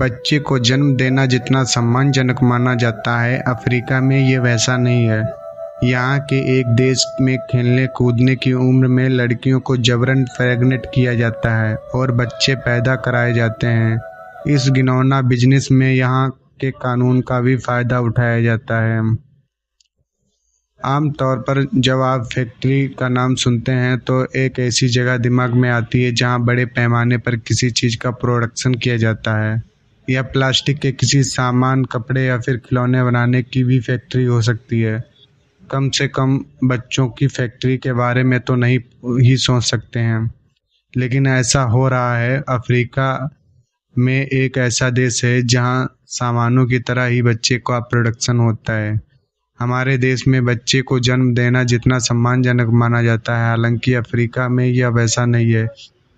बच्चे को जन्म देना जितना सम्मानजनक माना जाता है, अफ्रीका में ये वैसा नहीं है। यहाँ के एक देश में खेलने कूदने की उम्र में लड़कियों को जबरन प्रेग्नेंट किया जाता है और बच्चे पैदा कराए जाते हैं। इस घिनौना बिजनेस में यहाँ के कानून का भी फायदा उठाया जाता है। आमतौर पर जब आप फैक्ट्री का नाम सुनते हैं तो एक ऐसी जगह दिमाग में आती है जहां बड़े पैमाने पर किसी चीज़ का प्रोडक्शन किया जाता है, या प्लास्टिक के किसी सामान, कपड़े या फिर खिलौने बनाने की भी फैक्ट्री हो सकती है। कम से कम बच्चों की फैक्ट्री के बारे में तो नहीं ही सोच सकते हैं, लेकिन ऐसा हो रहा है। अफ्रीका में एक ऐसा देश है जहां सामानों की तरह ही बच्चे का प्रोडक्शन होता है। हमारे देश में बच्चे को जन्म देना जितना सम्मानजनक माना जाता है, हालांकि अफ्रीका में यह वैसा नहीं है।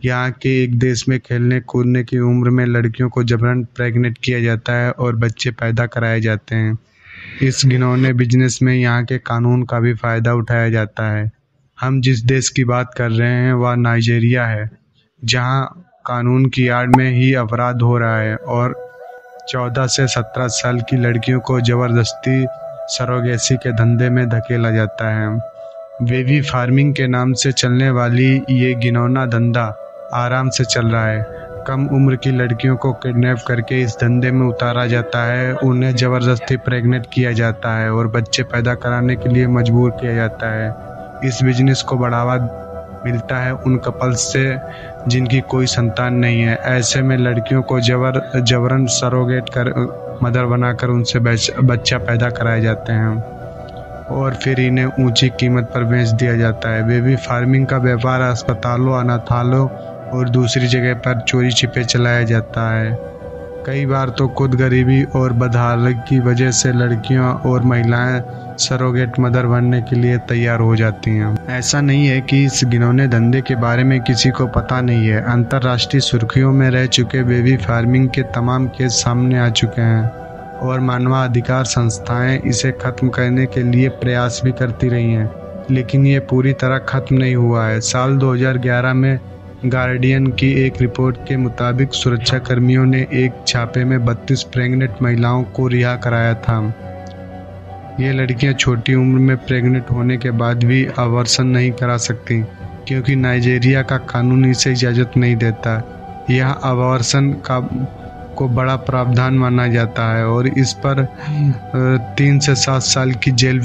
यहाँ के एक देश में खेलने कूदने की उम्र में लड़कियों को जबरन प्रेग्नेंट किया जाता है और बच्चे पैदा कराए जाते हैं। इस घिनौने बिजनेस में यहाँ के कानून का भी फायदा उठाया जाता है। हम जिस देश की बात कर रहे हैं वह नाइजीरिया है, जहाँ कानून की आड़ में ही अपराध हो रहा है और 14 से 17 साल की लड़कियों को जबरदस्ती सरोगेसी के धंधे में धकेला जाता है। बेबी फार्मिंग के नाम से चलने वाली ये घिनौना धंधा आराम से चल रहा है। कम उम्र की लड़कियों को किडनैप करके इस धंधे में उतारा जाता है, उन्हें ज़बरदस्ती प्रेग्नेंट किया जाता है और बच्चे पैदा कराने के लिए मजबूर किया जाता है। इस बिजनेस को बढ़ावा मिलता है उन कपल्स से जिनकी कोई संतान नहीं है। ऐसे में लड़कियों को जबरन सरोगेट कर मदर बनाकर उनसे बच्चा पैदा कराए जाते हैं और फिर इन्हें ऊंची कीमत पर बेच दिया जाता है। बेबी फार्मिंग का व्यापार अस्पतालों, अनाथालयों और दूसरी जगह पर चोरी छिपे चलाया जाता है। कई बार तो खुद गरीबी और बदहाली की वजह से लड़कियां और महिलाएं सरोगेट मदर बनने के लिए तैयार हो जाती हैं। ऐसा नहीं है कि इस घिनौने धंधे के बारे में किसी को पता नहीं है। अंतर्राष्ट्रीय सुर्खियों में रह चुके बेबी फार्मिंग के तमाम केस सामने आ चुके हैं और मानवाधिकार संस्थाएं इसे खत्म करने के लिए प्रयास भी करती रही हैं, लेकिन ये पूरी तरह खत्म नहीं हुआ है। साल 2011 में गार्डियन की एक रिपोर्ट के मुताबिक सुरक्षा कर्मियों ने एक छापे में 32 प्रेग्नेंट महिलाओं को रिहा कराया था। ये लड़कियां छोटी उम्र में प्रेग्नेंट होने के बाद भी अबॉर्शन नहीं करा सकती, क्योंकि नाइजीरिया का कानून इसे इजाज़त नहीं देता। यह अबॉर्शन को बड़ा प्रावधान माना जाता है और इस पर 3 से 7 साल की जेल